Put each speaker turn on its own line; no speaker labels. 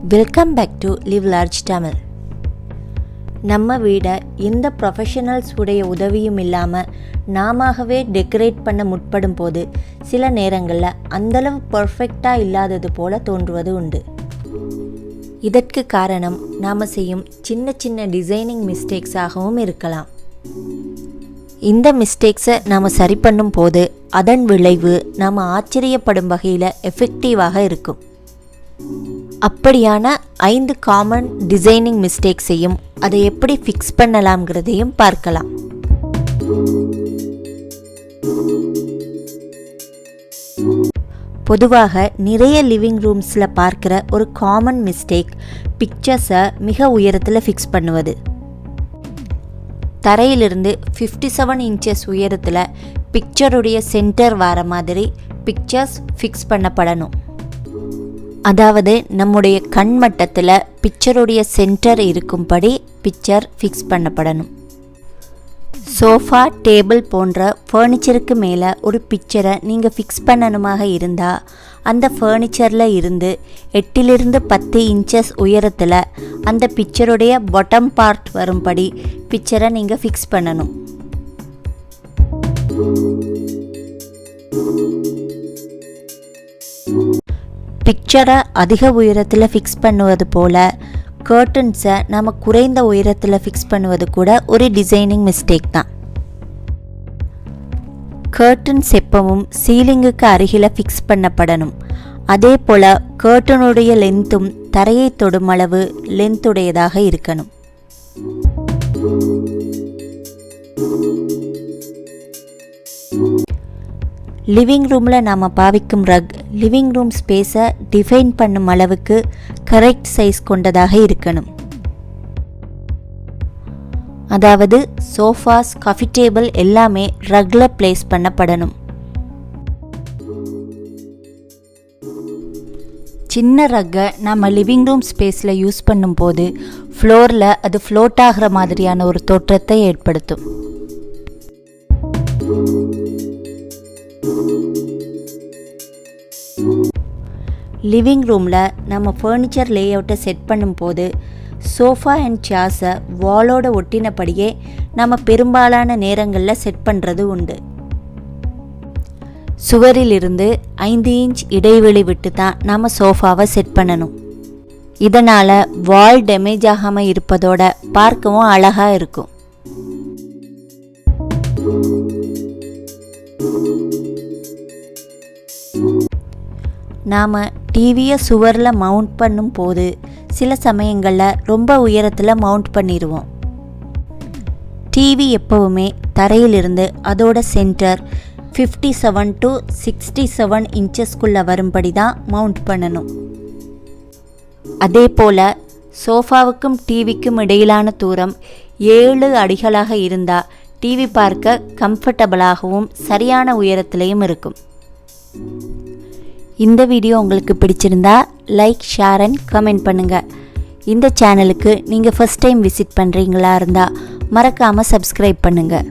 Welcome back to live large Tamil. நம்ம வீடை எந்த ப்ரொஃபஷனல்ஸ் உடைய உதவியும் இல்லாமல் நாமவே டெக்கரேட் பண்ண முற்படும் போது சில நேரங்களில் அந்தளவு பர்ஃபெக்டாக இல்லாதது போல தோன்றுவது உண்டு. இதற்கு காரணம் நாம் செய்யும் சின்ன சின்ன டிசைனிங் மிஸ்டேக்ஸாகவும் இருக்கலாம். இந்த மிஸ்டேக்ஸை நாம் சரி பண்ணும் போது அதன் விளைவு நாம் ஆச்சரியப்படும் வகையில் எஃபெக்டிவாக இருக்கும். அப்படியான 5 காமன் டிசைனிங் மிஸ்டேக்ஸையும் அதை எப்படி ஃபிக்ஸ் பண்ணலாம்ங்கிறதையும் பார்க்கலாம். பொதுவாக நிறைய லிவிங் ரூம்ஸில் பார்க்குற ஒரு காமன் மிஸ்டேக் பிக்சர்ஸை மிக உயரத்தில் ஃபிக்ஸ் பண்ணுவது. தரையிலிருந்து 57 இன்ச்சஸ் உயரத்தில் பிக்சருடைய சென்டர் வர மாதிரி பிக்சர்ஸ் ஃபிக்ஸ் பண்ணப்படணும். அதாவது நம்முடைய கண் மட்டத்தில் பிக்சருடைய சென்டர் இருக்கும்படி பிக்சர் ஃபிக்ஸ் பண்ணப்படணும். சோஃபா, டேபிள் போன்ற ஃபர்னிச்சருக்கு மேலே ஒரு பிக்சரை நீங்கள் ஃபிக்ஸ் பண்ணணுமாக இருந்தால் அந்த ஃபர்னிச்சரில் இருந்து 8 to 10 இன்ச்சஸ் உயரத்தில் அந்த பிக்சருடைய பாட்டம் பார்ட் வரும்படி பிக்சரை நீங்கள் ஃபிக்ஸ் பண்ணணும். பிக்சரை அதிக உயரத்தில் ஃபிக்ஸ் பண்ணுவது போல் கர்டன்ஸை நம்ம குறைந்த உயரத்தில் ஃபிக்ஸ் பண்ணுவது கூட ஒரு டிசைனிங் மிஸ்டேக் தான். கர்டன்ஸ் எப்பவும் சீலிங்குக்கு அருகில் ஃபிக்ஸ் பண்ணப்படணும். அதே போல் கர்டனுடைய லென்த்தும் தரையை தொடும் அளவு லென்த்துடையதாக இருக்கணும். லிவிங் ரூமில் நாம் பாவிக்கும் ரக் லிவிங் ரூம் ஸ்பேஸை டிஃபைன் பண்ணும் அளவுக்கு கரெக்ட் சைஸ் கொண்டதாக இருக்கணும். அதாவது சோஃபாஸ், காஃபி டேபிள் எல்லாமே ரக்கில் பிளேஸ் பண்ணப்படணும். சின்ன ரக்கை நம்ம லிவிங் ரூம் ஸ்பேஸில் யூஸ் பண்ணும்போது ஃப்ளோரில் அது ஃப்ளோட் ஆகிற மாதிரியான ஒரு தோற்றத்தை ஏற்படுத்தும். லிவிங் ரூமில் நம்ம ஃபர்னிச்சர் லே அவுட்டை செட் பண்ணும்போது சோஃபா அண்ட் சேர்ஸை வாலோட ஒட்டினபடியே நம்ம பெரும்பாலான நேரங்களில் செட் பண்ணுறது உண்டு. சுவரிலிருந்து 5 இன்ச் இடைவெளி விட்டு தான் நம்ம சோஃபாவை செட் பண்ணணும். இதனால் வால் டேமேஜ் ஆகாமல் இருப்பதோட பார்க்கவும் அழகாக இருக்கும். நாம் டிவியை சுவரில் மவுண்ட் பண்ணும் போது சில சமயங்களில் ரொம்ப உயரத்தில் மவுண்ட் பண்ணிடுவோம். டிவி எப்போவுமே தரையிலிருந்து அதோட சென்டர் 57 to 67 இன்ச்சஸ்குள்ளே வரும்படி தான் மவுண்ட் பண்ணணும். அதே போல் சோஃபாவுக்கும் டிவிக்கும் இடையிலான தூரம் 7 அடிகளாக இருந்தால் டிவி பார்க்க கம்ஃபர்டபுளாகவும் சரியான உயரத்திலையும் இருக்கும். இந்த வீடியோ உங்களுக்கு பிடிச்சிருந்தா லைக், ஷேர் அண்ட் கமெண்ட் பண்ணுங்கள். இந்த சேனலுக்கு நீங்கள் ஃபர்ஸ்ட் டைம் விசிட் பண்ணுறீங்களா இருந்தால் மறக்காமல் சப்ஸ்கிரைப் பண்ணுங்கள்.